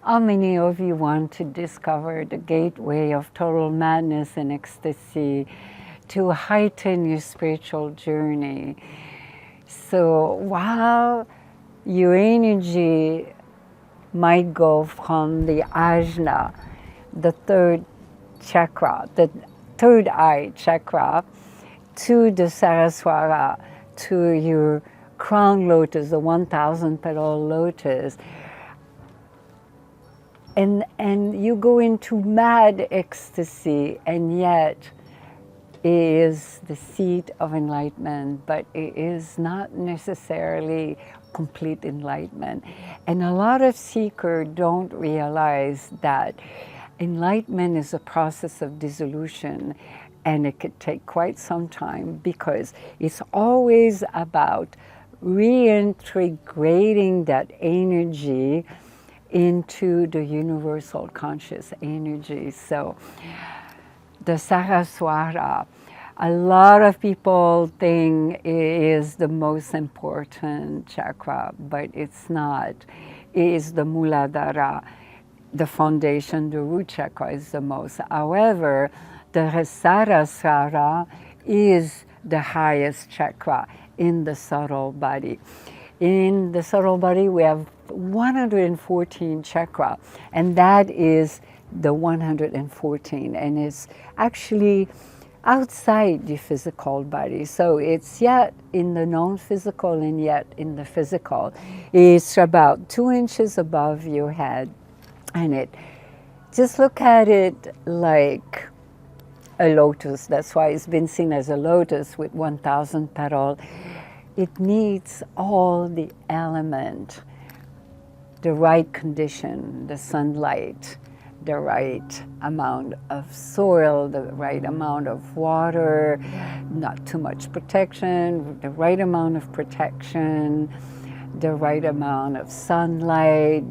How many of you want to discover the gateway of total madness and ecstasy to heighten your spiritual journey? So while your energy might go from the ajna, the third chakra, the third eye chakra, to the Sahasrara, to your crown lotus, the 1,000 petal lotus, and you go into mad ecstasy, and yet it is the seat of enlightenment, but it is not necessarily complete enlightenment. And a lot of seekers don't realize that enlightenment is a process of dissolution, and it could take quite some time because it's always about reintegrating that energy into the universal conscious energy. So the Sahasrara, a lot of people think it is the most important chakra, but it's not. It is the Muladhara, the foundation, the root chakra is the most. However, the Sahasrara is the highest chakra in the subtle body. In the subtle body, we have 114 chakra, and that is the 114, and it's actually outside the physical body. So it's yet in the non-physical and yet in the physical. It's about 2 inches above your head, and it, just look at it like a lotus. That's why it's been seen as a lotus with 1,000 petals. It needs all the element, the right condition, the sunlight, the right amount of soil, the right amount of water, not too much protection, the right amount of protection, the right amount of sunlight.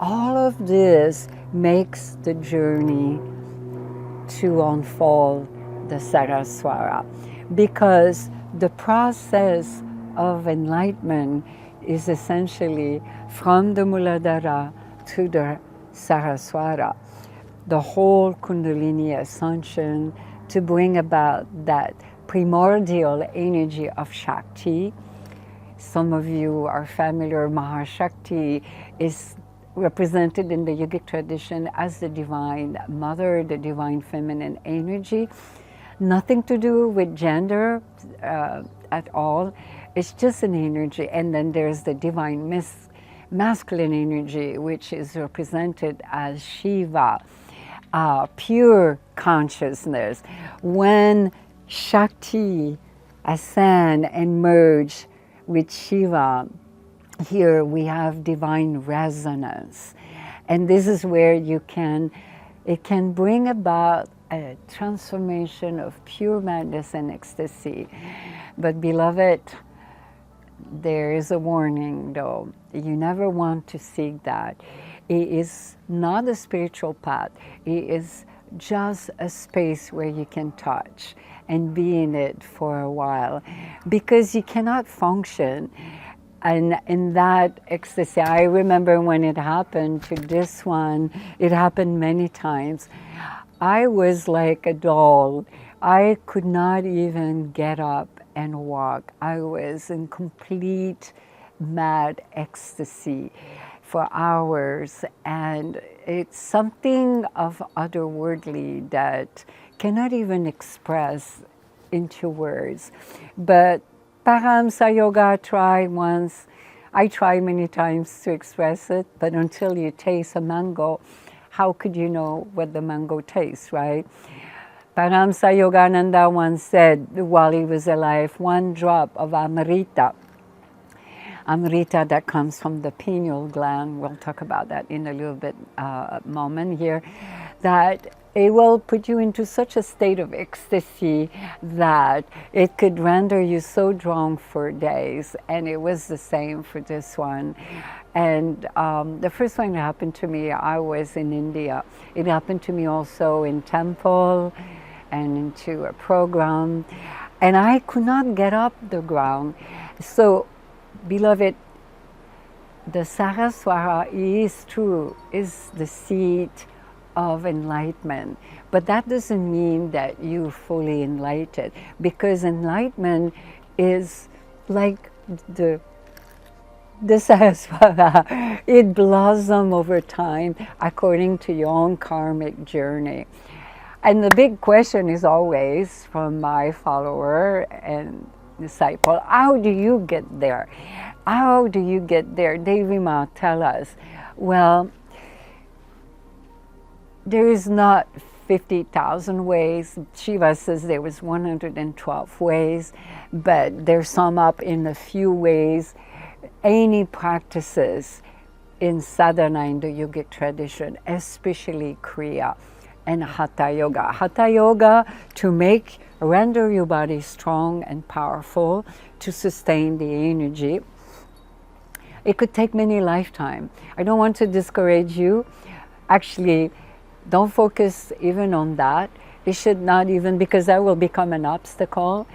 All of this makes the journey to unfold the Sahasrara, because the process of enlightenment is essentially from the Muladhara to the Sahasrara, the whole Kundalini ascension, to bring about that primordial energy of Shakti. Some of you are familiar, Mahashakti is represented in the yogic tradition as the divine mother, the divine feminine energy. Nothing to do with gender at all. It's just an energy. And then there's the divine masculine energy, which is represented as Shiva, pure consciousness. When Shakti ascend and merge with Shiva, here we have divine resonance. And this is where it can bring about a transformation of pure madness and ecstasy. But beloved, there is a warning though. You never want to seek that. It is not a spiritual path. It is just a space where you can touch and be in it for a while, because you cannot function. And in that ecstasy, I remember when it happened to this one, it happened many times. I was like a doll. I could not even get up and walk. I was in complete mad ecstasy for hours, and it's something of otherworldly that cannot even express into words. But Paramsa Yoga tried once. I tried many times to express it, but until you taste a mango, how could you know what the mango tastes, right? Paramsa Yogananda once said, while he was alive, 1 drop of Amrita that comes from the pineal gland, we'll talk about that in a little bit moment here, that it will put you into such a state of ecstasy that it could render you so drunk for days. And it was the same for this one. And the first time it happened to me, I was in India. It happened to me also in temple and into a program. And I could not get up the ground. So, beloved, the Sahasrara is true, is the seat of enlightenment. But that doesn't mean that you're fully enlightened, because enlightenment is like the Sahasrara. It blossoms over time according to your own karmic journey. And the big question is always from my follower and disciple, how do you get there? How do you get there? Devi Ma tell us, well, there is not 50,000 ways. Shiva says there was 112 ways, but they're sum up in a few ways. Any practices in sadhana in the yogic tradition, especially Kriya and Hatha Yoga. Hatha Yoga to render your body strong and powerful, to sustain the energy. It could take many lifetimes. I don't want to discourage you. Actually, don't focus even on that. It should not even, because that will become an obstacle,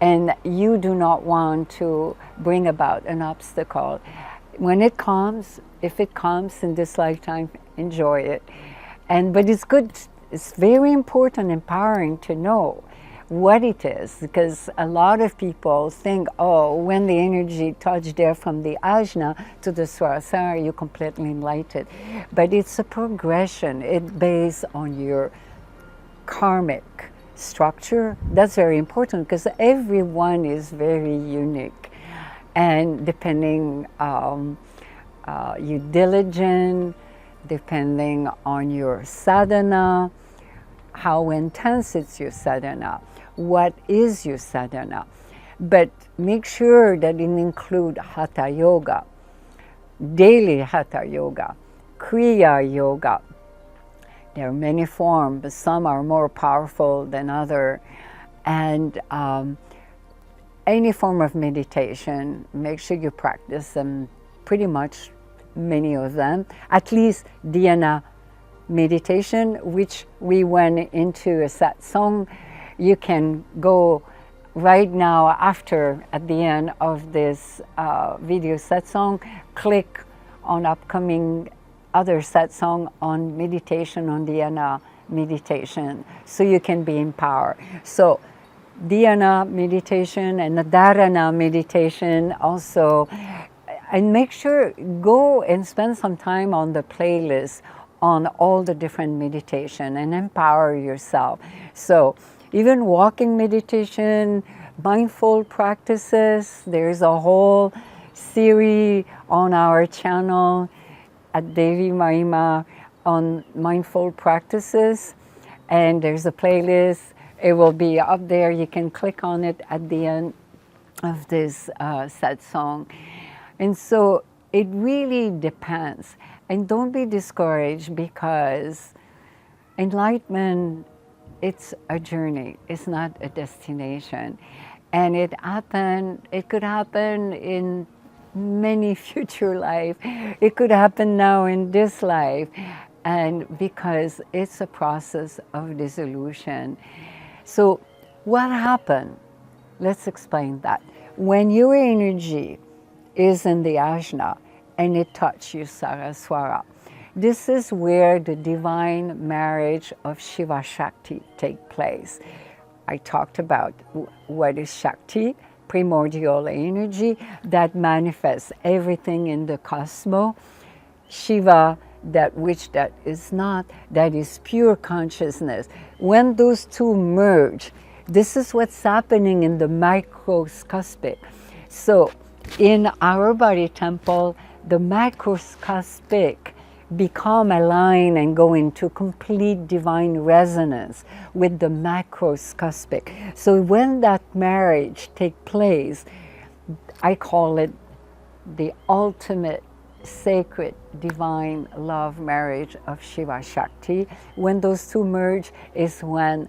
and you do not want to bring about an obstacle. When it comes, if it comes in this lifetime, enjoy it. But it's good, it's very important, empowering to know what it is, because a lot of people think, oh, when the energy touched there from the ajna to the Sahasrara, you're completely enlightened. But it's a progression. It's based on your karmic structure. That's very important, because everyone is very unique. And depending your diligence, depending on your sadhana, how intense is your sadhana, what is your sadhana. But make sure that it includes Hatha Yoga, daily Hatha Yoga, Kriya Yoga. There are many forms, but some are more powerful than others. And any form of meditation, make sure you practice them, pretty much many of them. At least dhyana meditation, which we went into a satsang. You can go right now at the end of this video satsang, click on upcoming other satsang on meditation, on dhyana meditation, so you can be empowered. So dhyana meditation and dharana meditation also. And make sure, go and spend some time on the playlist on all the different meditation and empower yourself. So even walking meditation, mindful practices, there's a whole series on our channel at Devi Mayi Ma on mindful practices. And there's a playlist. It will be up there. You can click on it at the end of this satsang. And so it really depends. And don't be discouraged, because enlightenment, it's a journey. It's not a destination. And it could happen in many future life. It could happen now in this life. And because it's a process of dissolution. So what happened? Let's explain that. When your energy is in the ajna and it touches your Sahasrara, this is where the divine marriage of Shiva Shakti takes place. I talked about what is Shakti, primordial energy that manifests everything in the cosmos. Shiva, that is not, that is pure consciousness. When those two merge, this is what's happening in the microscopic. So in our body temple, the microscopic become aligned and go into complete divine resonance with the macroscopic. So when that marriage takes place, I call it the ultimate sacred divine love marriage of Shiva Shakti. When those two merge is when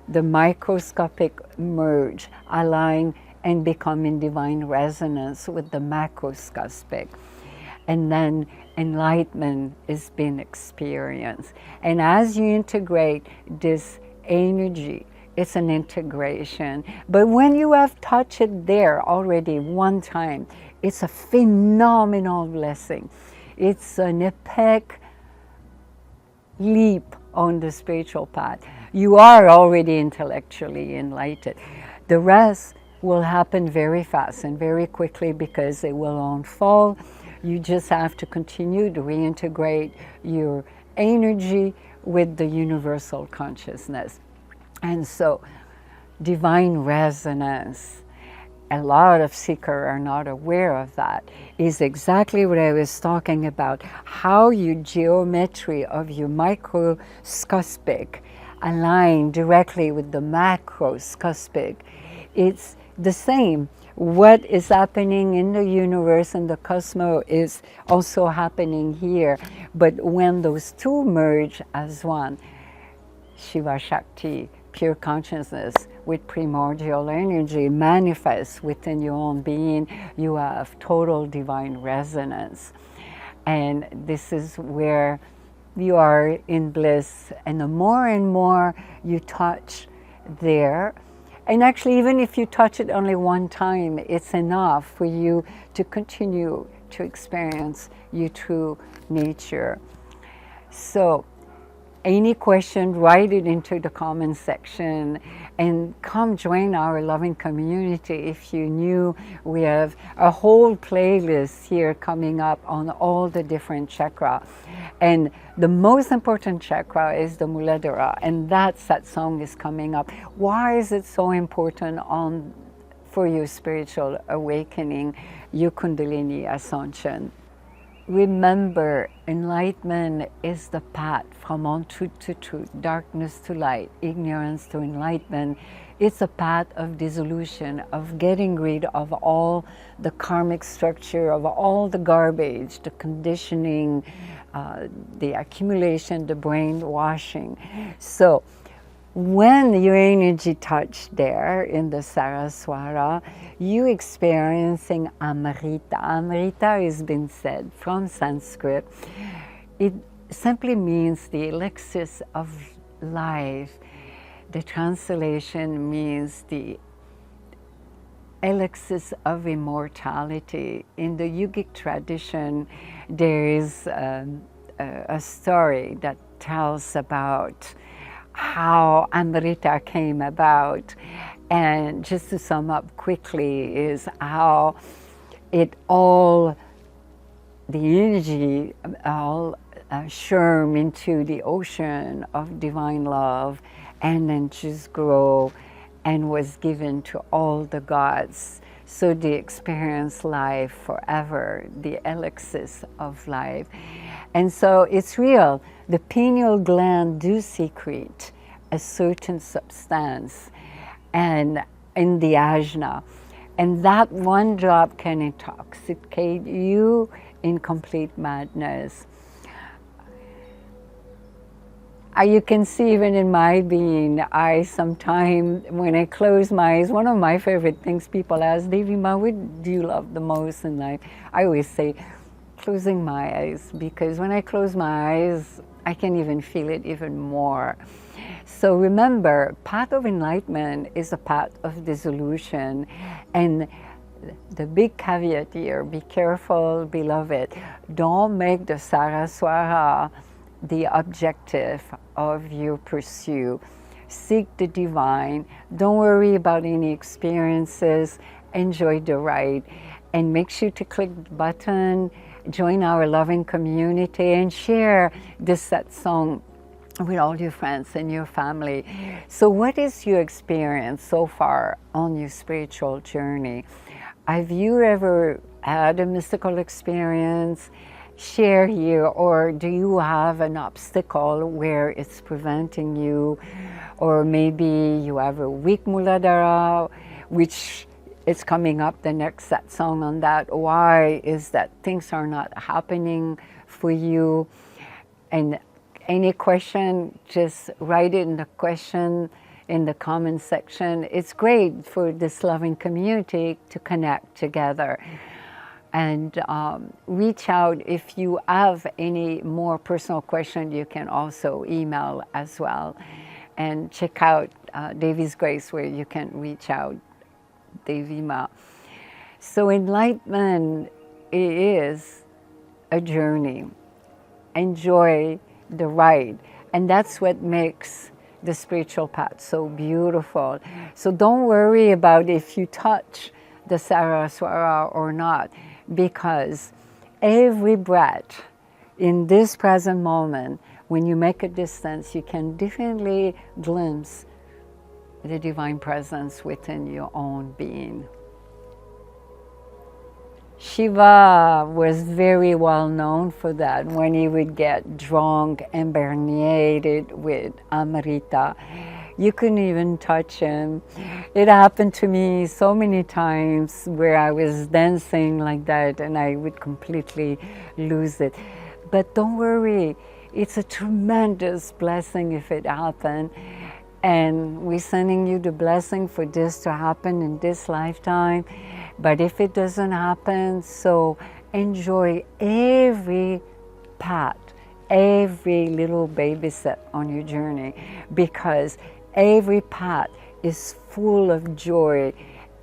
the microscopic merge, align and become in divine resonance with the macroscopic. And then enlightenment is being experienced. And as you integrate this energy, it's an integration. But when you have touched it there already one time, It's a phenomenal blessing. It's an epic leap on the spiritual path. You are already intellectually enlightened. The rest will happen very fast and very quickly because it will unfold. You just have to continue to reintegrate your energy with the universal consciousness. And so, divine resonance, a lot of seekers are not aware of that, is exactly what I was talking about, how your geometry of your microscopic align directly with the macroscopic. It's the same. What is happening in the universe and the cosmos is also happening here. But when those two merge as one, Shiva Shakti, pure consciousness with primordial energy manifests within your own being, you have total divine resonance. And this is where you are in bliss. And the more and more you touch there, and actually even if you touch it only one time, it's enough for you to continue to experience your true nature. So any question, write it into the comment section and come join our loving community. If you knew, we have a whole playlist here coming up on all the different chakra. And the most important chakra is the Muladhara, and that song is coming up. Why is it so important for your spiritual awakening, your Kundalini ascension? Remember, enlightenment is the path from untruth to truth, darkness to light, ignorance to enlightenment. It's a path of dissolution, of getting rid of all the karmic structure, of all the garbage, the conditioning, the accumulation, the brainwashing. So, when your energy touched there in the Sahasrara, you experiencing Amrita. Amrita has been said from Sanskrit. It simply means the elixir of life. The translation means the elixir of immortality. In the yogic tradition, there is a story that tells about how Amrita came about. And just to sum up quickly is how it all, the energy all shirm into the ocean of divine love and then just grow and was given to all the gods. So they experience life forever, the elixir of life. And so it's real. The pineal gland do secrete a certain substance and in the ajna. And that one drop can intoxicate you in complete madness. You can see even in my being, I sometimes, when I close my eyes, one of my favorite things people ask, Devi Ma, what do you love the most in life? I always say, closing my eyes, because when I close my eyes, I can even feel it even more. So remember, path of enlightenment is a path of dissolution. And the big caveat here, be careful, beloved, don't make the Sahasrara the objective of your pursuit. Seek the divine. Don't worry about any experiences. Enjoy the ride. And make sure to click the button, join our loving community, and share this song with all your friends and your family. So what is your experience so far on your spiritual journey? Have you ever had a mystical experience? Share here, or do you have an obstacle where it's preventing you, or maybe you have a weak Muladhara, which is coming up the next song on that. Why is that things are not happening for you? And any question, just write it in the question in the comment section. It's great for this loving community to connect together. And reach out if you have any more personal question. You can also email as well, and check out Devi's Grace, where you can reach out, Devi Ma. So enlightenment is a journey. Enjoy the ride. And that's what makes the spiritual path so beautiful. So don't worry about if you touch the Sahasrara or not, because every breath in this present moment, when you make a distance, you can definitely glimpse the divine presence within your own being. Shiva was very well known for that. When he would get drunk and inebriated with Amrita, you couldn't even touch him. It happened to me so many times where I was dancing like that and I would completely lose it. But don't worry, it's a tremendous blessing if it happened. And we're sending you the blessing for this to happen in this lifetime. But if it doesn't happen, so enjoy every path, every little baby step on your journey, because every path is full of joy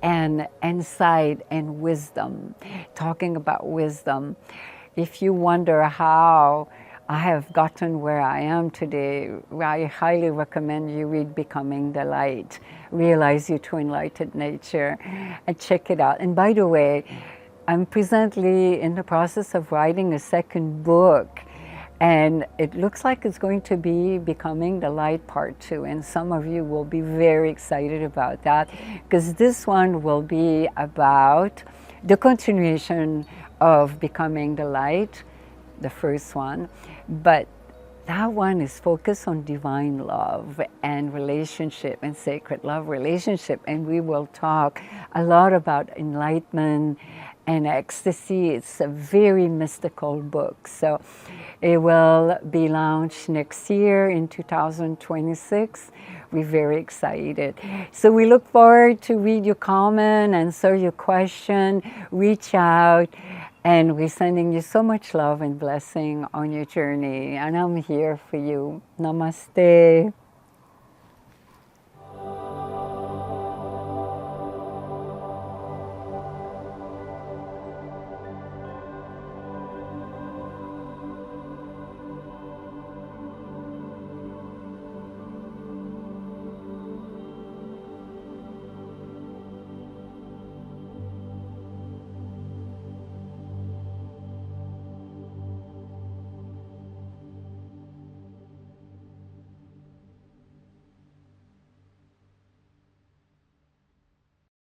and insight and wisdom. Talking about wisdom, if you wonder how I have gotten where I am today, I highly recommend you read Becoming the Light, Realize Your True Enlightened Nature, and check it out. And by the way, I'm presently in the process of writing a second book, and it looks like it's going to be Becoming the Light Part 2, and some of you will be very excited about that, because this one will be about the continuation of Becoming the Light, the first one, but that one is focused on divine love and relationship and sacred love relationship, and we will talk a lot about enlightenment and ecstasy. It's a very mystical book, so it will be launched next year in 2026. We're very excited. So we look forward to read your comment, answer your question, reach out. And we're sending you so much love and blessing on your journey. And I'm here for you. Namaste.